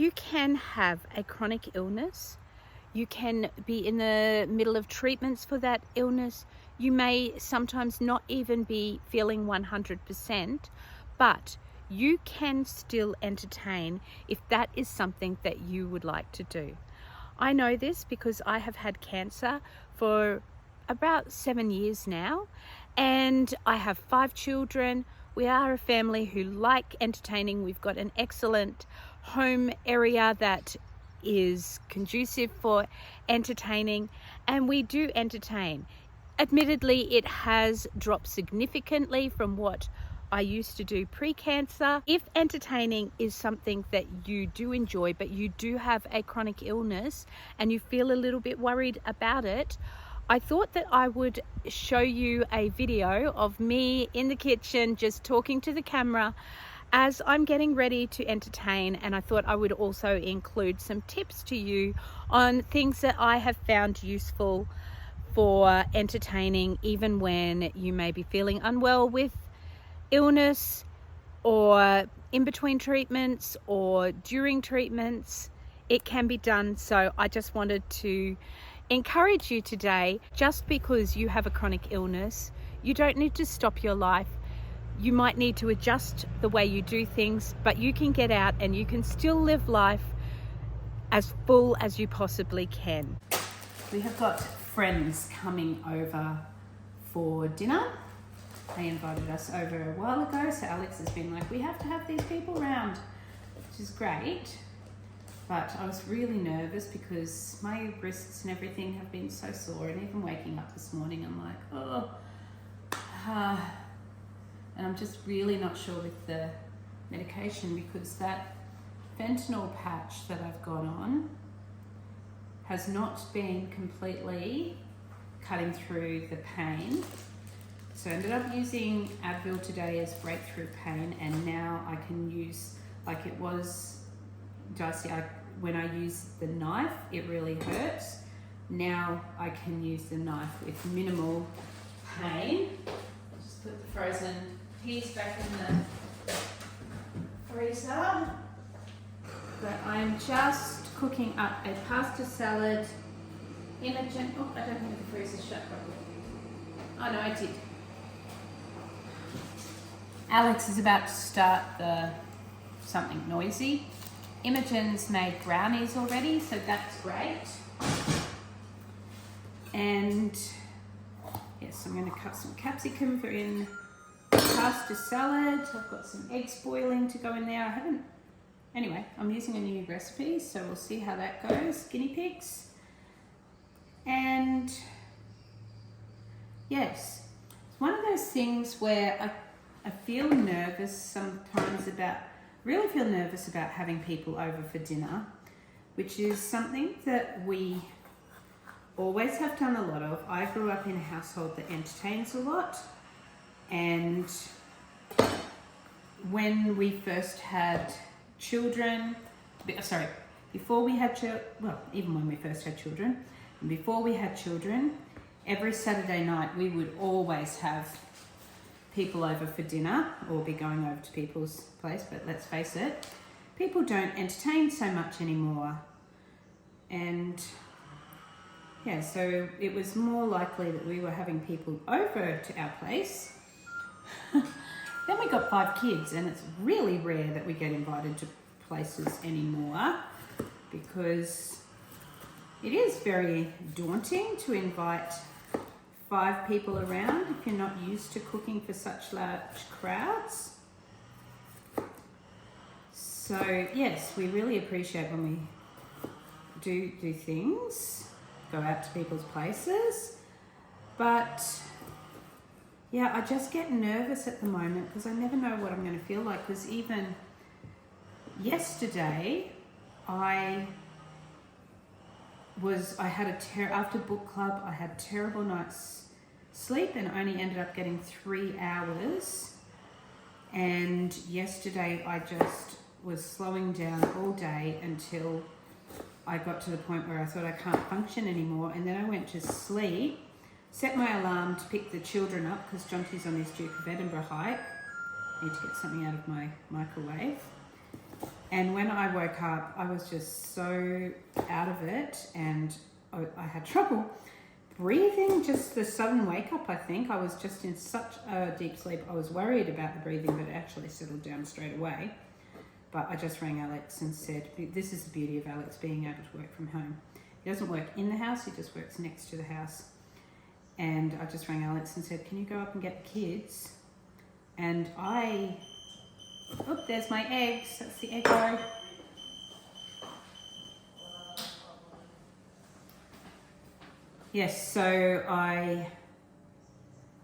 You can have a chronic illness. You can be in the middle of treatments for that illness. You may sometimes not even be feeling 100%, but you can still entertain if that is something that you would like to do. I know this because I have had cancer for about 7 years now, and I have 5 children. We are a family who like entertaining. We've got an excellent home area that is conducive for entertaining, and we do entertain. Admittedly, it has dropped significantly from what I used to do pre-cancer. If entertaining is something that you do enjoy, but you do have a chronic illness and you feel a little bit worried about it, I thought that I would show you a video of me in the kitchen just talking to the camera as I'm getting ready to entertain, and I thought I would also include some tips to you on things that I have found useful for entertaining even when you may be feeling unwell with illness, or in between treatments, or during treatments. It can be done. So I just wanted to encourage you today. Just because you have a chronic illness, you don't need to stop your life. You might need to adjust the way you do things, but you can get out and you can still live life as full as you possibly can. We have got friends coming over for dinner. They invited us over a while ago, so Alex has been like, we have to have these people round, which is great. But I was really nervous because my wrists and everything have been so sore, and even waking up this morning, I'm like, and I'm just really not sure with the medication, because that fentanyl patch that I've got on has not been completely cutting through the pain. So I ended up using Advil today as breakthrough pain, and now I can use, like it was dicey, when I use the knife, it really hurts. Now I can use the knife with minimal pain. Just put the frozen peas back in the freezer. But I'm just cooking up a pasta salad. Imogen, oh, I don't think the freezer's shut properly. Oh no, I did. Alex is about to start something noisy. Imogen's made brownies already, so that's great. And yes, I'm going to cut some capsicum for in pasta salad. I've got some eggs boiling to go in there. Anyway, I'm using a new recipe, so we'll see how that goes. Guinea pigs. And yes, it's one of those things where I feel nervous sometimes really feel nervous about having people over for dinner, which is something that we always have done a lot of. I grew up in a household that entertains a lot, and when we first had children, before we had children, well, even when we first had children, and before we had children, every Saturday night we would always have people over for dinner, or be going over to people's place. But let's face it, people don't entertain so much anymore. And yeah, so it was more likely that we were having people over to our place. Then we got 5 kids, and it's really rare that we get invited to places anymore, because it is very daunting to invite 5 people around if you're not used to cooking for such large crowds. So yes, we really appreciate when we do things, go out to people's places. But yeah, I just get nervous at the moment because I never know what I'm going to feel like. Because even yesterday, after book club, I had a terrible night's sleep and only ended up getting 3 hours. And yesterday I just was slowing down all day until I got to the point where I thought I can't function anymore. And then I went to sleep, set my alarm to pick the children up because Jonty's on his Duke of Edinburgh hike. I need to get something out of my microwave. And when I woke up, I was just so out of it, and I had trouble breathing. Just the sudden wake up, I think. I was just in such a deep sleep. I was worried about the breathing, but it actually settled down straight away. But I just rang Alex and said, this is the beauty of Alex being able to work from home. He doesn't work in the house, he just works next to the house. And I just rang Alex and said, can you go up and get the kids? And there's my eggs. That's the egg roll. Yes, so I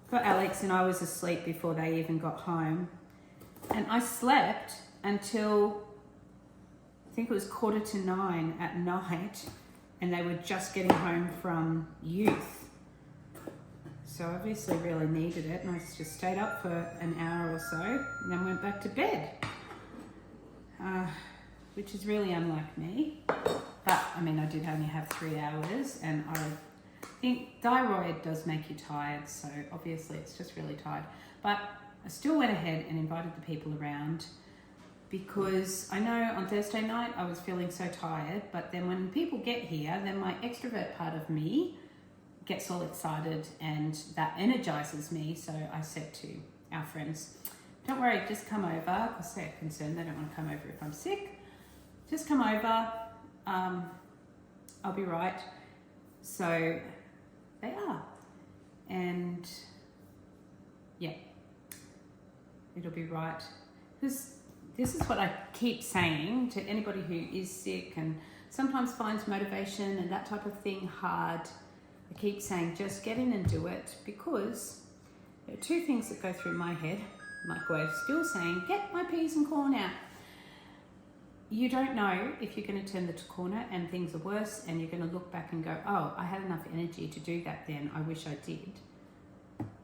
got Alex and I was asleep before they even got home. And I slept until, I think it was 8:45 at night, and they were just getting home from youth. So obviously really needed it, and I just stayed up for an hour or so and then went back to bed, which is really unlike me. But I mean, I did only have 3 hours, and I think thyroid does make you tired, so obviously it's just really tired. But I still went ahead and invited the people around, because I know on Thursday night I was feeling so tired, but then when people get here, then my extrovert part of me gets all excited and that energizes me. So I said to our friends, don't worry, just come over, because they're concerned, they don't want to come over if I'm sick. Just come over, I'll be right. So they are. And yeah, it'll be right. Because this is what I keep saying to anybody who is sick and sometimes finds motivation and that type of thing hard. I keep saying, just get in and do it, because there are two things that go through my head. Microwave still saying, get my peas and corn out. You don't know if you're going to turn the corner and things are worse, and you're going to look back and go, oh, I had enough energy to do that then, I wish I did.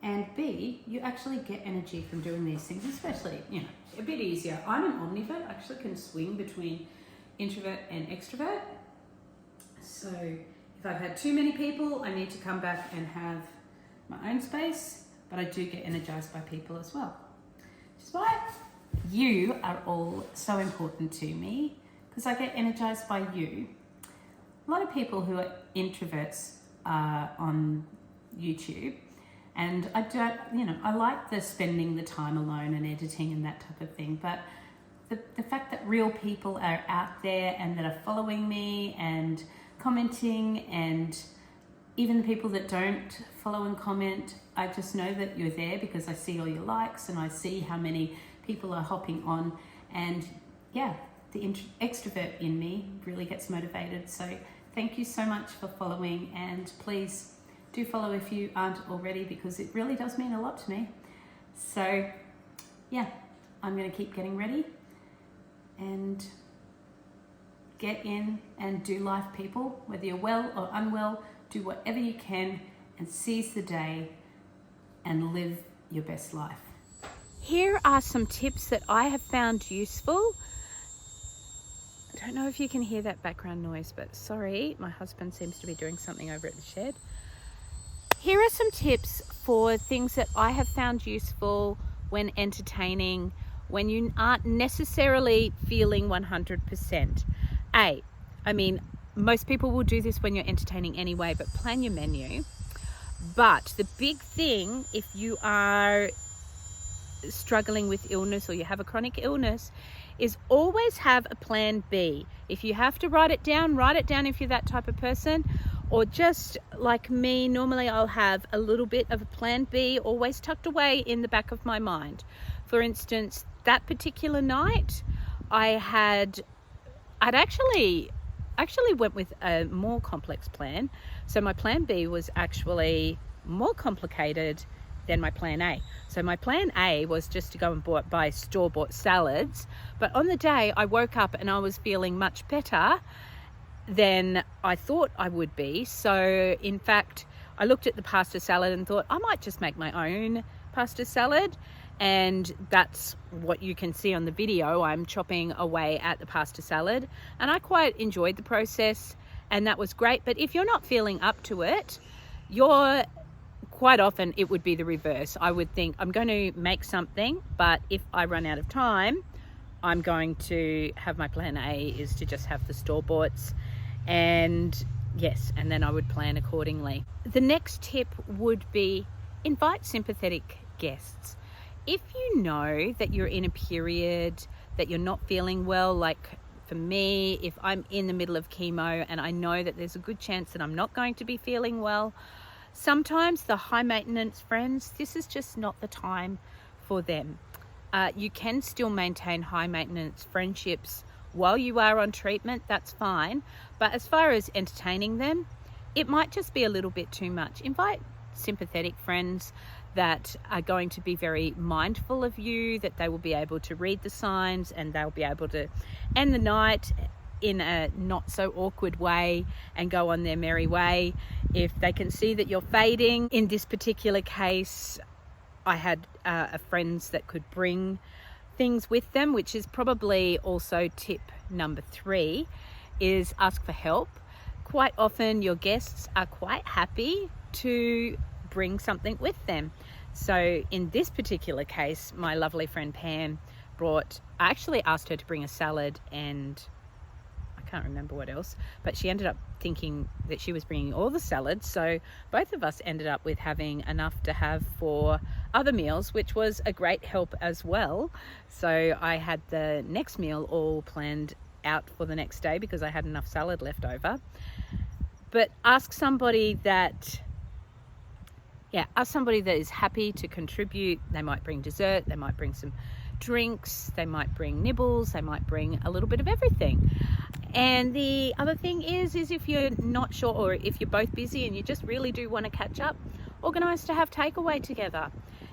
And B, you actually get energy from doing these things, especially, a bit easier. I'm an omnivore, I actually can swing between introvert and extrovert. So if I've had too many people, I need to come back and have my own space, but I do get energized by people as well. Which is why you are all so important to me, because I get energized by you. A lot of people who are introverts are on YouTube, and I don't, I like the spending the time alone and editing and that type of thing, but the fact that real people are out there and that are following me and commenting, and even the people that don't follow and comment, I just know that you're there because I see all your likes and I see how many people are hopping on, and yeah, the extrovert in me really gets motivated. So thank you so much for following, and please do follow if you aren't already, because it really does mean a lot to me. So yeah, I'm going to keep getting ready and get in and do life, people. Whether you're well or unwell, do whatever you can and seize the day and live your best life. Here are some tips that I have found useful. I don't know if you can hear that background noise, but sorry, my husband seems to be doing something over at the shed. Here are some tips for things that I have found useful when entertaining, when you aren't necessarily feeling 100%. I mean, most people will do this when you're entertaining anyway, but plan your menu. But the big thing, if you are struggling with illness or you have a chronic illness, is always have a plan B. If you have to write it down if you're that type of person. Or just like me, normally I'll have a little bit of a plan B always tucked away in the back of my mind. For instance, that particular night, I'd actually went with a more complex plan. So my plan B was actually more complicated than my plan A. So my plan A was just to go and buy store-bought salads. But on the day, I woke up and I was feeling much better than I thought I would be. So in fact, I looked at the pasta salad and thought I might just make my own pasta salad. And that's what you can see on the video. I'm chopping away at the pasta salad, and I quite enjoyed the process, and that was great. But if you're not feeling up to it, quite often it would be the reverse. I would think I'm going to make something, but if I run out of time, I'm going to have my plan A is to just have the store-boughts, and yes, and then I would plan accordingly. The next tip would be invite sympathetic guests. If you know that you're in a period that you're not feeling well, like for me, if I'm in the middle of chemo and I know that there's a good chance that I'm not going to be feeling well, sometimes the high maintenance friends, this is just not the time for them. You can still maintain high maintenance friendships while you are on treatment, that's fine. But as far as entertaining them, it might just be a little bit too much. Invite sympathetic friends that are going to be very mindful of you, that they will be able to read the signs, and they'll be able to end the night in a not so awkward way and go on their merry way. If they can see that you're fading, in this particular case, I had friends that could bring things with them, which is probably also tip number 3, is ask for help. Quite often your guests are quite happy to bring something with them. So in this particular case, my lovely friend Pam I actually asked her to bring a salad and I can't remember what else, but she ended up thinking that she was bringing all the salads. So both of us ended up with having enough to have for other meals, which was a great help as well. So I had the next meal all planned out for the next day because I had enough salad left over. But ask somebody that is happy to contribute. They might bring dessert, they might bring some drinks, they might bring nibbles, they might bring a little bit of everything. And the other thing is if you're not sure, or if you're both busy and you just really do want to catch up, organise to have takeaway together.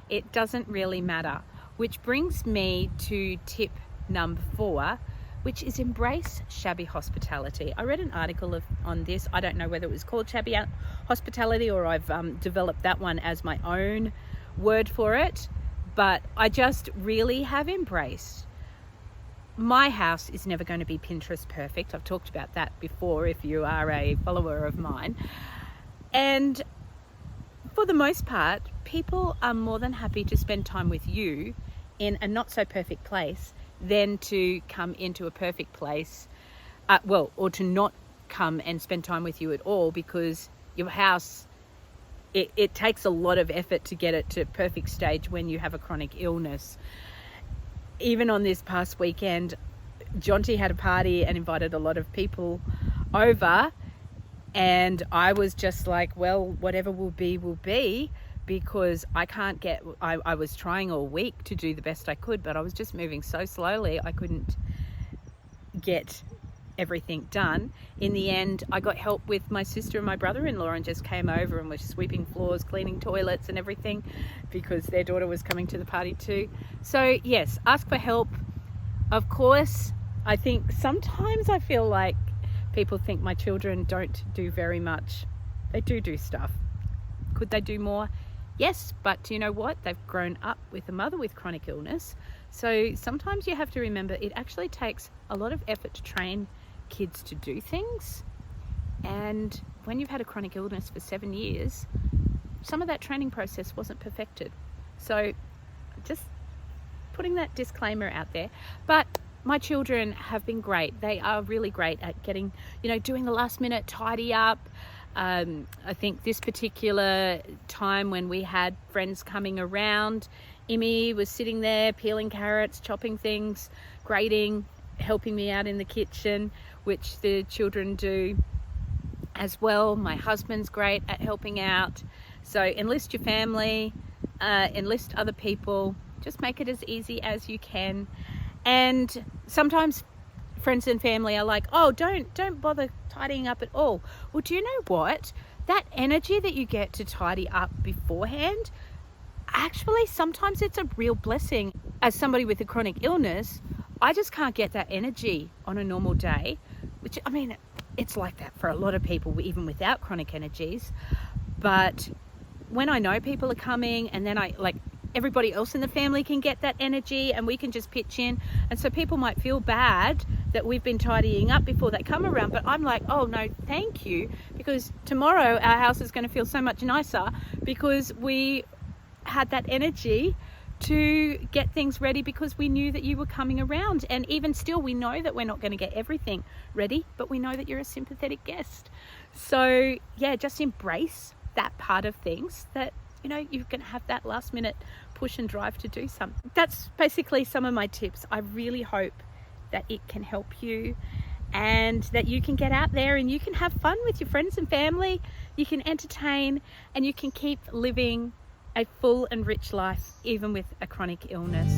It doesn't really matter. Which brings me to tip number 4, which is embrace shabby hospitality. I read an article on this. I don't know whether it was called shabby hospitality or I've developed that one as my own word for it, but I just really have embraced. My house is never going to be Pinterest perfect. I've talked about that before if you are a follower of mine. And for the most part, people are more than happy to spend time with you in a not so perfect place than to come into a perfect place, or to not come and spend time with you at all, because your house, it takes a lot of effort to get it to perfect stage when you have a chronic illness. Even on this past weekend, Jonty had a party and invited a lot of people over, and I was just like, well, whatever will be, because I was trying all week to do the best I could, but I was just moving so slowly I couldn't get everything done. In the end, I got help with my sister and my brother-in-law and just came over and was sweeping floors, cleaning toilets and everything, because their daughter was coming to the party too. So yes, ask for help. Of course, I think sometimes I feel like people think my children don't do very much. They do stuff. Could they do more? Yes, but you know what? They've grown up with a mother with chronic illness. So sometimes you have to remember it actually takes a lot of effort to train kids to do things. And when you've had a chronic illness for 7 years, some of that training process wasn't perfected. So just putting that disclaimer out there. But my children have been great. They are really great at getting, doing the last minute tidy up. I think this particular time when we had friends coming around, Imi was sitting there peeling carrots, chopping things, grating, helping me out in the kitchen, which the children do as well. My husband's great at helping out. So enlist your family, enlist other people, just make it as easy as you can. And sometimes friends and family are like, oh, don't bother tidying up at all. Well, do you know what? That energy that you get to tidy up beforehand, actually sometimes it's a real blessing. As somebody with a chronic illness, I just can't get that energy on a normal day, which, it's like that for a lot of people, even without chronic energies. But when I know people are coming, and then everybody else in the family can get that energy and we can just pitch in. And so people might feel bad that we've been tidying up before they come around, but I'm like, oh no, thank you, because tomorrow our house is going to feel so much nicer because we had that energy to get things ready because we knew that you were coming around. And even still, we know that we're not going to get everything ready, but we know that you're a sympathetic guest. So yeah, just embrace that part of things, that you can have that last minute push and drive to do something. That's basically some of my tips. I really hope that it can help you, and that you can get out there and you can have fun with your friends and family, you can entertain, and you can keep living a full and rich life even with a chronic illness.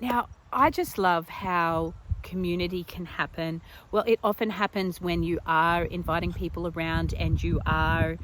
Now, I just love how community can happen. Well, it often happens when you are inviting people around and you are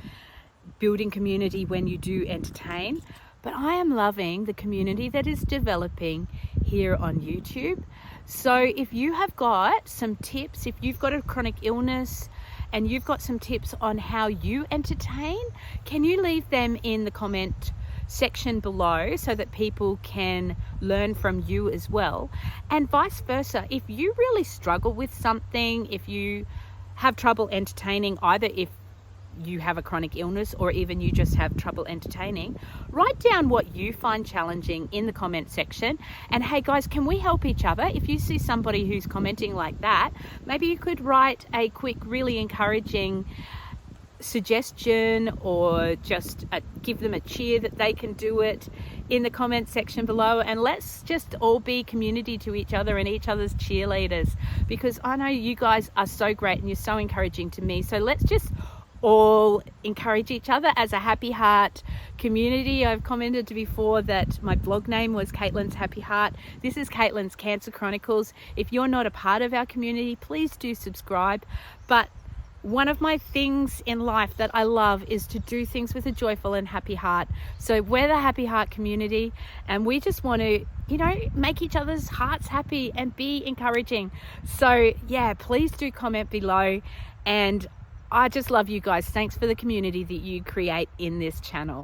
building community when you do entertain. But I am loving the community that is developing here on YouTube. So if you have got some tips, if you've got a chronic illness and you've got some tips on how you entertain, can you leave them in the comment section below so that people can learn from you as well? And vice versa, if you really struggle with something, if you have trouble entertaining, either if you have a chronic illness or even you just have trouble entertaining, write down what you find challenging in the comment section. And hey guys, can we help each other? If you see somebody who's commenting like that, maybe you could write a quick, really encouraging suggestion, or just give them a cheer that they can do it in the comment section below. And let's just all be community to each other and each other's cheerleaders, because I know you guys are so great and you're so encouraging to me. So let's just all encourage each other as a Happy Heart community. I've commented before that my blog name was Caitlin's Happy Heart. This is Caitlin's Cancer Chronicles. If you're not a part of our community, please do subscribe. But one of my things in life that I love is to do things with a joyful and happy heart. So we're the Happy Heart community, and we just want to, make each other's hearts happy and be encouraging. So yeah, please do comment below, and I just love you guys. Thanks for the community that you create in this channel.